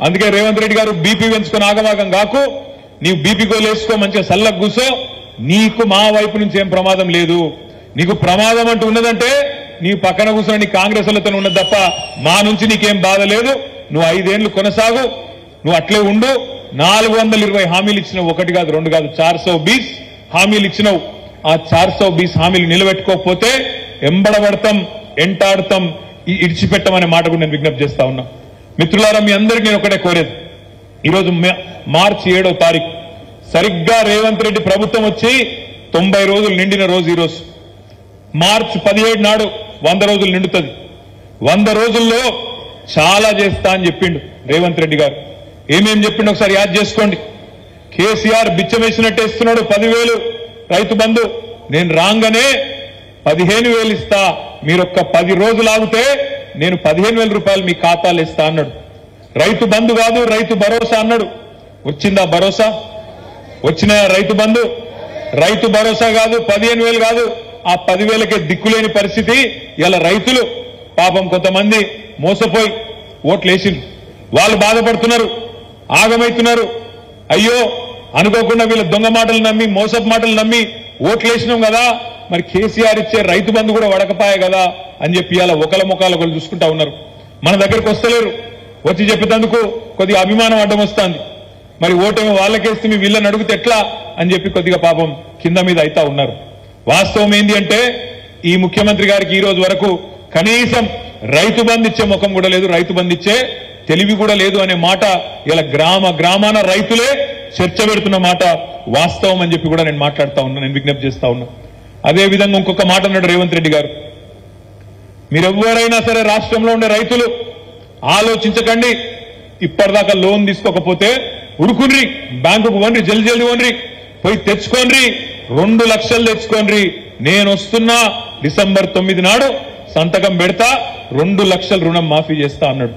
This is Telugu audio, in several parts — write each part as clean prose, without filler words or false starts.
అందుకే రేవంత్ రెడ్డి గారు బీపీ పెంచుకొని ఆగమాగం కాకు, నీవు బీపీ గోలు వేసుకో, మంచిగా సల్లకు కూసో, నీకు మా వైపు నుంచి ఏం ప్రమాదం లేదు. నీకు ప్రమాదం అంటూ ఉన్నదంటే నీ పక్కన కూర్చొని నీ కాంగ్రెస్ వాళ్ళతో ఉన్నది తప్ప మా నుంచి నీకేం బాధ లేదు. నువ్వు 5 ఏళ్లు కొనసాగు, నువ్వు అట్లే ఉండు. 420 హామీలు ఇచ్చినావు, 1 కాదు 2 కాదు 420 హామీలు ఇచ్చినావు. ఆ 420 హామీలు నిలబెట్టుకోకపోతే ఎంబడబడతాం, ఎంటాడతాం, ఇడిచిపెట్టమనే మాట కూడా నేను విజ్ఞప్తి చేస్తా ఉన్నా. మిత్రులారా, మీ అందరికీ నేను ఒకటే కోరేది, ఈరోజు మార్చి 7వ తారీఖు సరిగ్గా రేవంత్ రెడ్డి ప్రభుత్వం వచ్చి 90 రోజులు నిండిన రోజు ఈరోజు. మార్చి 17 నాడు 100 రోజులు నిండుతుంది. 100 రోజుల్లో చాలా చేస్తా అని చెప్పిండు రేవంత్ రెడ్డి గారు. ఏమేం చెప్పిండు ఒకసారి యాద్ చేసుకోండి. కేసీఆర్ బిచ్చమేసినట్టు ఇస్తున్నాడు 10,000 రైతు బంధు. నేను రాగానే 15,000 ఇస్తా, మీరొక్క 10 రోజులు ఆగితే నేను 15,000 రూపాయలు మీ ఖాతాలు ఇస్తా అన్నాడు. రైతు బంధు కాదు, రైతు భరోసా అన్నాడు. వచ్చిందా భరోసా? వచ్చిన రైతు బంధు? రైతు భరోసా కాదు, 15,000 కాదు, ఆ 10,000కే దిక్కులేని పరిస్థితి. ఇలా రైతులు పాపం కొంతమంది మోసపోయి ఓట్లేసిండ్రు, వాళ్ళు బాధపడుతున్నారు, ఆగమైతున్నారు. అయ్యో అనుకోకుండా వీళ్ళ దొంగ మాటలు నమ్మి, మోసపు మాటలు నమ్మి ఓట్లేసినాం కదా, మరి కేసీఆర్ ఇచ్చే రైతు బంధు కూడా వడకపాయ కదా అని చెప్పి ఇలా ఒకళ్ళ ముఖాలు ఒకళ్ళు చూసుకుంటా ఉన్నారు. మన దగ్గరకు వస్తలేరు, వచ్చి చెప్పేందుకు కొద్దిగా అభిమానం అడ్డం వస్తుంది. మరి ఓటేమో వాళ్ళకేస్తే మీ వీళ్ళని అడిగితే ఎట్లా అని చెప్పి కొద్దిగా పాపం కింద మీద అయితా ఉన్నారు. వాస్తవం ఏంటి అంటే ఈ ముఖ్యమంత్రి గారికి ఈ రోజు వరకు కనీసం రైతు బంధు ఇచ్చే ముఖం కూడా లేదు, రైతు బంధు ఇచ్చే తెలివి కూడా లేదు అనే మాట ఇలా గ్రామాన రైతులే చర్చ పెడుతున్న మాట వాస్తవం అని చెప్పి కూడా నేను మాట్లాడుతా ఉన్నా, నేను విజ్ఞప్తి చేస్తా ఉన్నా. అదే విధంగా ఇంకొక మాట అన్నాడు రేవంత్ రెడ్డి గారు, మీరెవ్వరైనా సరే రాష్ట్రంలో ఉండే రైతులు ఆలోచించకండి, ఇప్పటిదాకా లోన్ తీసుకోకపోతే ఉరుకున్రి, బ్యాంకుకు వన్రి, జల్దీ వన్రి, పోయి తెచ్చుకోండి, 2 లక్షలు తెచ్చుకోండి, నేను వస్తున్నా డిసెంబర్ 9 నాడు సంతకం పెడతా, 2 లక్షల రుణం మాఫీ చేస్తా అన్నాడు.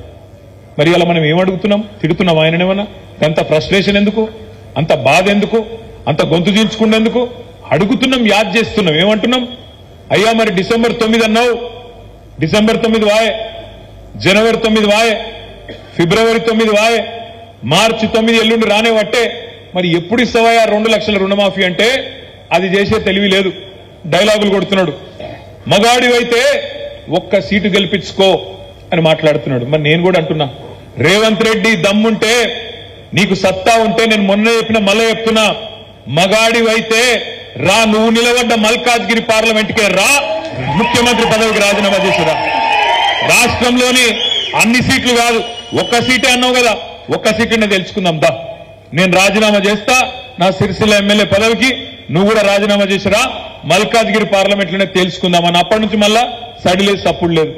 మరి అలా మనం ఏమడుగుతున్నాం? తిడుతున్నాం ఆయననేమన్నా? అంత ఫ్రస్ట్రేషన్ ఎందుకు, అంత బాధ ఎందుకు, అంత గొంతు చీల్చుకునేందుకు? అడుగుతున్నాం, యాద్ చేస్తున్నాం. ఏమంటున్నాం? అయ్యా మరి డిసెంబర్ 9 అన్నావు, డిసెంబర్ 9 వాయే, జనవరి 9 వాయే, ఫిబ్రవరి 9 వాయే, మార్చి 9 ఎల్లుండి రానే వట్టే, మరి ఎప్పుడు ఇస్తావా 2 లక్షల రుణమాఫీ అంటే అది చేసే తెలివి లేదు, డైలాగులు కొడుతున్నాడు. మగాడివైతే 1 సీటు గెలిపించుకో అని మాట్లాడుతున్నాడు. మరి నేను కూడా అంటున్నా, రేవంత్ రెడ్డి దమ్ముంటే, నీకు సత్తా ఉంటే, నేను మొన్న చెప్పిన మళ్ళీ చెప్తున్నా, మగాడివైతే రా, నువ్వు నిలబడ్డ మల్కాజ్గిరి పార్లమెంట్కే రా, ముఖ్యమంత్రి పదవికి రాజీనామా చేసిరా. రాష్ట్రంలోని అన్ని సీట్లు కాదు, 1 సీటే అన్నావు కదా, 1 సీట్నే తెలుసుకుందాం దా. నేను రాజీనామా చేస్తా నా సిరిసిల్ల ఎమ్మెల్యే పదవికి, నువ్వు కూడా రాజీనామా చేసిరా, మల్కాజ్గిరి పార్లమెంట్లోనే తెలుసుకుందామని. అప్పటి నుంచి మళ్ళా సడిలేదు, సప్పుడు లేదు.